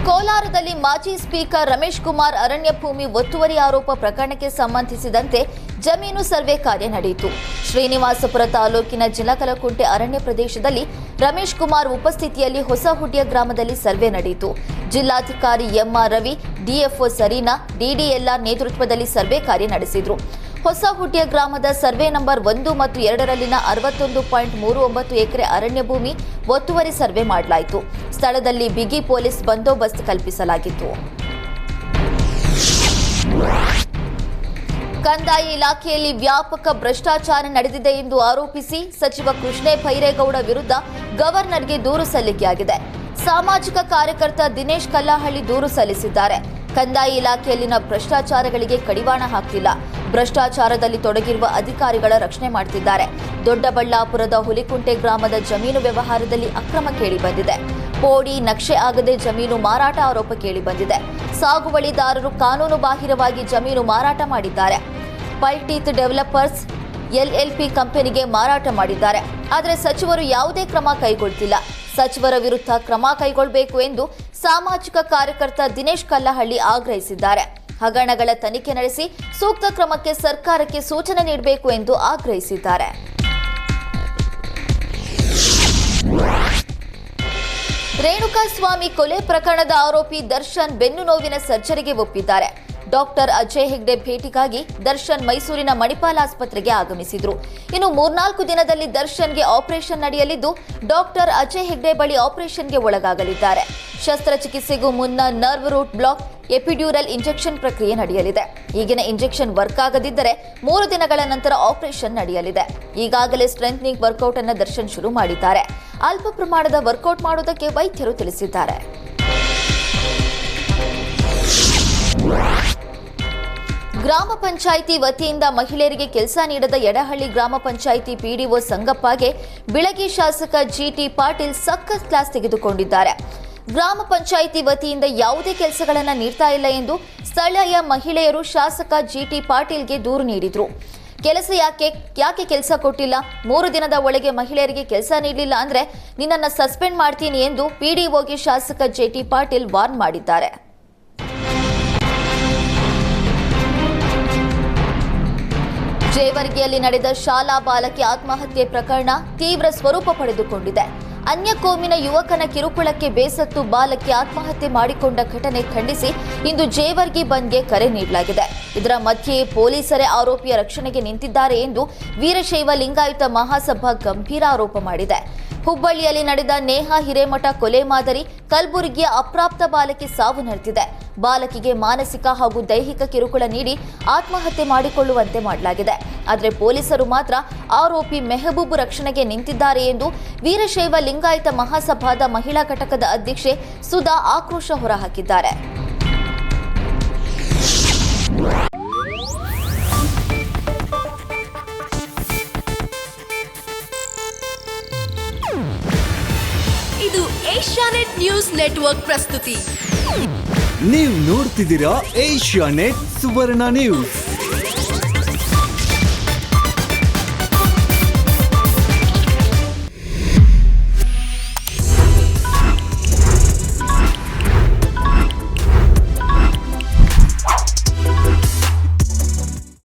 ಕೋಲಾರದಲ್ಲಿ ಮಾಜಿ ಸ್ಪೀಕರ್ ರಮೇಶ್ ಕುಮಾರ್ ಅರಣ್ಯ ಭೂಮಿ ಒತ್ತುವರಿ ಆರೋಪ ಪ್ರಕರಣಕ್ಕೆ ಸಂಬಂಧಿಸಿದಂತೆ ಜಮೀನು ಸರ್ವೆ ಕಾರ್ಯ ನಡೆಯಿತು. ಶ್ರೀನಿವಾಸಪುರ ತಾಲೂಕಿನ ಜಿಲಕಲಕುಂಟೆ ಅರಣ್ಯ ಪ್ರದೇಶದಲ್ಲಿ ರಮೇಶ್ ಕುಮಾರ್ ಉಪಸ್ಥಿತಿಯಲ್ಲಿ ಹೊಸಹುಡ್ಯ ಗ್ರಾಮದಲ್ಲಿ ಸರ್ವೆ ನಡೆಯಿತು. ಜಿಲ್ಲಾಧಿಕಾರಿ ಎಂಆರ್ ರವಿ, ಡಿಎಫ್ಒ ಸರೀನಾ, ಡಿಡಿಎಲ್ಆರ್ ನೇತೃತ್ವದಲ್ಲಿ ಸರ್ವೆ ಕಾರ್ಯ ನಡೆಸಿದರು. ಹೊಸಹುಡ್ಯ ಗ್ರಾಮದ ಸರ್ವೆ ನಂಬರ್ 1 ಮತ್ತು 2ರಲ್ಲಿನ 61.39 ಎಕರೆ ಅರಣ್ಯ ಭೂಮಿ ಒತ್ತುವರಿ ಸರ್ವೆ ಮಾಡಲಾಯಿತು. ಸ್ಥಳದಲ್ಲಿ ಬಿಗಿ ಪೊಲೀಸ್ ಬಂದೋಬಸ್ತ್ ಕಲ್ಪಿಸಲಾಗಿತ್ತು. ಕಂದಾಯ ಇಲಾಖೆಯಲ್ಲಿ ವ್ಯಾಪಕ ಭ್ರಷ್ಟಾಚಾರ ನಡೆದಿದೆ ಎಂದು ಆರೋಪಿಸಿ ಸಚಿವ ಕೃಷ್ಣೇ ಬೈರೇಗೌಡ ವಿರುದ್ಧ ಗವರ್ನರ್ಗೆ ದೂರು ಸಲ್ಲಿಕೆಯಾಗಿದೆ. ಸಾಮಾಜಿಕ ಕಾರ್ಯಕರ್ತ ದಿನೇಶ್ ಕಲ್ಲಹಳ್ಳಿ ದೂರು ಸಲ್ಲಿಸಿದ್ದಾರೆ. ಕಂದಾಯ ಇಲಾಖೆಯಲ್ಲಿನ ಭ್ರಷ್ಟಾಚಾರಗಳಿಗೆ ಕಡಿವಾಣ ಹಾಕ್ತಿಲ್ಲ. ಭ್ರಷ್ಟಾಚಾರದಲ್ಲಿ ತೊಡಗಿರುವ ಅಧಿಕಾರಿಗಳ ರಕ್ಷಣೆ ಮಾಡುತ್ತಿದ್ದಾರೆ. ದೊಡ್ಡಬಳ್ಳಾಪುರದ ಹುಲಿಕುಂಟೆ ಗ್ರಾಮದ ಜಮೀನು ವ್ಯವಹಾರದಲ್ಲಿ ಅಕ್ರಮ ಕೇಳಿಬಂದಿದೆ. ಪೋಡಿ ನಕ್ಷೆ ಆಗದೆ ಜಮೀನು ಮಾರಾಟ ಆರೋಪ ಕೇಳಿಬಂದಿದೆ. ಸಾಗುವಳಿದಾರರು ಕಾನೂನು ಬಾಹಿರವಾಗಿ ಜಮೀನು ಮಾರಾಟ ಮಾಡಿದ್ದಾರೆ. ಪಲ್ಟೀತ್ ಡೆವಲಪರ್ಸ್ ಎಲ್ಎಲ್ಪಿ ಕಂಪನಿಗೆ ಮಾರಾಟ ಮಾಡಿದ್ದಾರೆ. ಆದರೆ ಸಚಿವರು ಯಾವುದೇ ಕ್ರಮ ಕೈಗೊಳ್ಳುತ್ತಿಲ್ಲ. ಸಚಿವರ ವಿರುದ್ಧ ಕ್ರಮ ಕೈಗೊಳ್ಳಬೇಕು ಎಂದು ಸಾಮಾಜಿಕ ಕಾರ್ಯಕರ್ತ ದಿನೇಶ್ ಕಲ್ಲಹಳ್ಳಿ ಆಗ್ರಹಿಸಿದ್ದಾರೆ. ಹಗರಣಗಳ ತನಿಖೆ ನಡೆಸಿ ಸೂಕ್ತ ಕ್ರಮಕ್ಕೆ ಸರ್ಕಾರಕ್ಕೆ ಸೂಚನೆ ನೀಡಬೇಕು ಎಂದು ಆಗ್ರಹಿಸಿದ್ದಾರೆ. ರೇಣುಕಾಸ್ವಾಮಿ ಕೊಲೆ ಪ್ರಕರಣದ ಆರೋಪಿ ದರ್ಶನ್ ಬೆನ್ನು ನೋವಿನ ಸರ್ಜರಿಗೆ ಒಪ್ಪಿದ್ದಾರೆ. ಡಾಕ್ಟರ್ ಅಜಯ್ ಹೆಗ್ಡೆ ಭೇಟಿಗಾಗಿ ದರ್ಶನ್ ಮೈಸೂರಿನ ಮಣಿಪಾಲ್ ಆಸ್ಪತ್ರೆಗೆ ಆಗಮಿಸಿದ್ರು. ಇನ್ನು 3-4 ದಿನದಲ್ಲಿ ದರ್ಶನ್ಗೆ ಆಪರೇಷನ್ ನಡೆಯಲಿದ್ದು, ಡಾಕ್ಟರ್ ಅಜಯ್ ಹೆಗ್ಡೆ ಬಳಿ ಆಪರೇಷನ್ಗೆ ಒಳಗಾಗಲಿದ್ದಾರೆ. ಶಸ್ತ್ರಚಿಕಿತ್ಸೆಗೂ ಮುನ್ನ nerve root block, epidural injection ಪ್ರಕ್ರಿಯೆ ನಡೆಯಲಿದೆ. ಈಗಿನ ಇಂಜೆಕ್ಷನ್ ವರ್ಕ್ ಆಗದಿದ್ದರೆ 3 ದಿನಗಳ ನಂತರ ಆಪರೇಷನ್ ನಡೆಯಲಿದೆ. ಈಗಾಗಲೇ ಸ್ಟ್ರೆಂಥನಿಂಗ್ ವರ್ಕೌಟ್ ಅನ್ನು ದರ್ಶನ್ ಶುರು ಮಾಡಿದ್ದಾರೆ. ಅಲ್ಪ ಪ್ರಮಾಣದ ವರ್ಕೌಟ್ ಮಾಡುವುದಕ್ಕೆ ವೈದ್ಯರು ತಿಳಿಸಿದ್ದಾರೆ. ಗ್ರಾಮ ಪಂಚಾಯಿತಿ ವತಿಯಿಂದ ಮಹಿಳೆಯರಿಗೆ ಕೆಲಸ ನೀಡದ ಯಡಹಳ್ಳಿ ಗ್ರಾಮ ಪಂಚಾಯಿತಿ ಪಿಡಿಒ ಸಂಗಪ್ಪಗೆ ಬಿಳಗಿ ಶಾಸಕ ಜಿಟಿ ಪಾಟೀಲ್ ಸಖತ್ ಕ್ಲಾಸ್ ತೆಗೆದುಕೊಂಡಿದ್ದಾರೆ. ಗ್ರಾಮ ಪಂಚಾಯಿತಿ ವತಿಯಿಂದ ಯಾವುದೇ ಕೆಲಸಗಳನ್ನು ನೀಡ್ತಾ ಇಲ್ಲ ಎಂದು ಸ್ಥಳೀಯ ಮಹಿಳೆಯರು ಶಾಸಕ ಜಿಟಿ ಪಾಟೀಲ್ಗೆ ದೂರು ನೀಡಿದ್ರು. ಕೆಲಸ ಯಾಕೆ ಕೆಲಸ ಕೊಟ್ಟಿಲ್ಲ? 3 ದಿನದ ಒಳಗೆ ಮಹಿಳೆಯರಿಗೆ ಕೆಲಸ ನೀಡಲಿಲ್ಲ ಅಂದ್ರೆ ನಿನ್ನನ್ನು ಸಸ್ಪೆಂಡ್ ಮಾಡ್ತೀನಿ ಎಂದು ಪಿಡಿಒಗೆ ಶಾಸಕ ಜಿಟಿ ಪಾಟೀಲ್ ವಾರ್ನ್ ಮಾಡಿದ್ದಾರೆ. ಜೇವರ್ಗಿಯಲ್ಲಿ ನಡೆದ ಶಾಲಾ ಬಾಲಕಿ ಆತ್ಮಹತ್ಯೆ ಪ್ರಕರಣ ತೀವ್ರ ಸ್ವರೂಪ ಪಡೆದುಕೊಂಡಿದೆ. ಅನ್ಯ ಕೋಮಿನ ಯುವಕನ ಕಿರುಕುಳಕ್ಕೆ ಬೇಸತ್ತು ಬಾಲಕಿ ಆತ್ಮಹತ್ಯೆ ಮಾಡಿಕೊಂಡ ಘಟನೆ ಖಂಡಿಸಿ ಇಂದು ಜೇವರ್ಗಿ ಬಂದ್ಗೆ ಕರೆ ನೀಡಲಾಗಿದೆ. ಇದರ ಮಧ್ಯೆ ಪೊಲೀಸರೇ ಆರೋಪಿಯ ರಕ್ಷಣೆಗೆ ನಿಂತಿದ್ದಾರೆ ಎಂದು ವೀರಶೈವ ಲಿಂಗಾಯತ ಮಹಾಸಭಾ ಗಂಭೀರ ಆರೋಪ ಮಾಡಿದೆ. ಹುಬ್ಬಳ್ಳಿಯಲ್ಲಿ ನಡೆದ ನೇಹಾ ಹಿರೇಮಠ ಕೊಲೆ ಮಾದರಿ ಕಲಬುರಗಿಯ ಅಪ್ರಾಪ್ತ ಬಾಲಕಿ ಸಾವು ನಡೆದಿದೆ. ಬಾಲಕಿಗೆ ಮಾನಸಿಕ ಹಾಗೂ ದೈಹಿಕ ಕಿರುಕುಳ ನೀಡಿ ಆತ್ಮಹತ್ಯೆ ಮಾಡಿಕೊಳ್ಳುವಂತೆ ಮಾಡಲಾಗಿದೆ. ಆದರೆ ಪೊಲೀಸರು ಮಾತ್ರ ಆರೋಪಿ ಮೆಹಬೂಬ್ ರಕ್ಷಣೆಗೆ ನಿಂತಿದ್ದಾರೆ ಎಂದು ವೀರಶೈವ ಲಿಂಗಾಯತ ಮಹಾಸಭಾದ ಮಹಿಳಾ ಘಟಕದ ಅಧ್ಯಕ್ಷೆ ಸುಧಾ ಆಕ್ರೋಶ ಹೊರಹಾಕಿದ್ದಾರೆ. ಇದು ಏಷ್ಯಾನೆಟ್ ನ್ಯೂಸ್ ನೆಟ್ವರ್ಕ್ ಪ್ರಸ್ತುತಿ. ನೀವು ನೋಡ್ತಿದ್ದೀರಾ ಏಷ್ಯಾನೆಟ್ ಸುವರ್ಣ ನ್ಯೂಸ್.